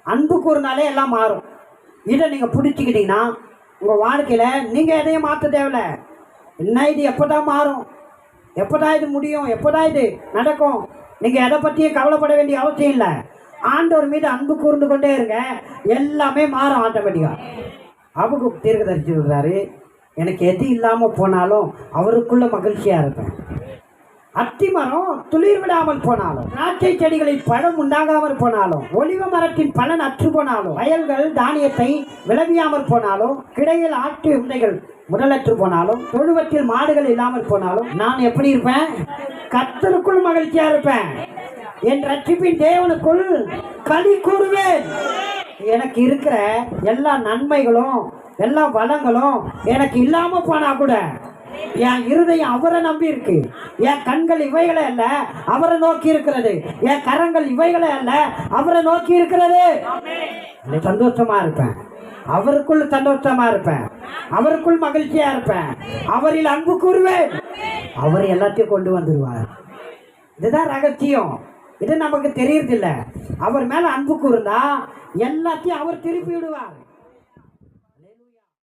அன்பு கூர்னாலே எல்லாம் மாறும். இதை நீங்கள் பிடிச்சிக்கிட்டீங்கன்னா உங்கள் வாழ்க்கையில் நீங்கள் எதையும் மாற்ற தேவையில்லை. என்ன இது எப்போ தான் மாறும், எப்போ தான் இது முடியும், எப்போ தான் இது நடக்கும், நீங்கள் எதை பற்றியும் கவலைப்பட வேண்டிய அவசியம் இல்லை. ஆண்டவர் மீது அன்பு கூர்ந்து கொண்டே இருங்க, எல்லாமே மாறும் ஆட்டோமேட்டிக்காக. அவங்க தீர்க்கதரிசி சொல்கிறாரு, எனக்கு எது இல்லாமல் போனாலும் அவருக்குள்ள மகிழ்ச்சியாக இருப்பேன். அத்தி மரம் துளிர் விடாமல் போனாலும், திராட்சை செடிகளில் பழம் உண்டாகாமல் போனாலும், ஒலிவ மரத்தின் பலன் அற்று போனாலும், வயல்கள் தானியத்தை விளைவியாமல் போனாலும், கிடையில் ஆட்டு உண்டைகள் முதலற்று போனாலும், தொழுவத்தில் மாடுகள் இல்லாமல் போனாலும், நான் எப்படி இருப்பேன்? கர்த்தருக்குள் மகிழ்ச்சியா இருப்பேன். என் ரட்சிப்பின் தேவனுக்குள் களி கூறுவேன். எனக்கு இருக்கிற எல்லா நன்மைகளும் எல்லா வளங்களும் எனக்கு இல்லாம போனா கூட என் இருதயம் அவரை நம்பி இருக்கு. என் கண்கள் இவைகளை அல்ல அவரை நோக்கி இருக்கிறது. என் கரங்கள் இவைகளை அல்ல அவரை நோக்கி இருக்கிறது. சந்தோஷமா இருப்பேன், அவருக்குள் சந்தோஷமா இருப்பேன், அவருக்குள் மகிழ்ச்சியா இருப்பேன், அவரில் அன்பு கூறுவேன். அவர் எல்லாத்தையும் கொண்டு வந்துடுவார். இதுதான் ரகசியம். இது நமக்கு தெரியறதில்லை. அவர் மேல அன்பு கூர்ந்தா எல்லாத்தையும் அவர் திருப்பி விடுவார்.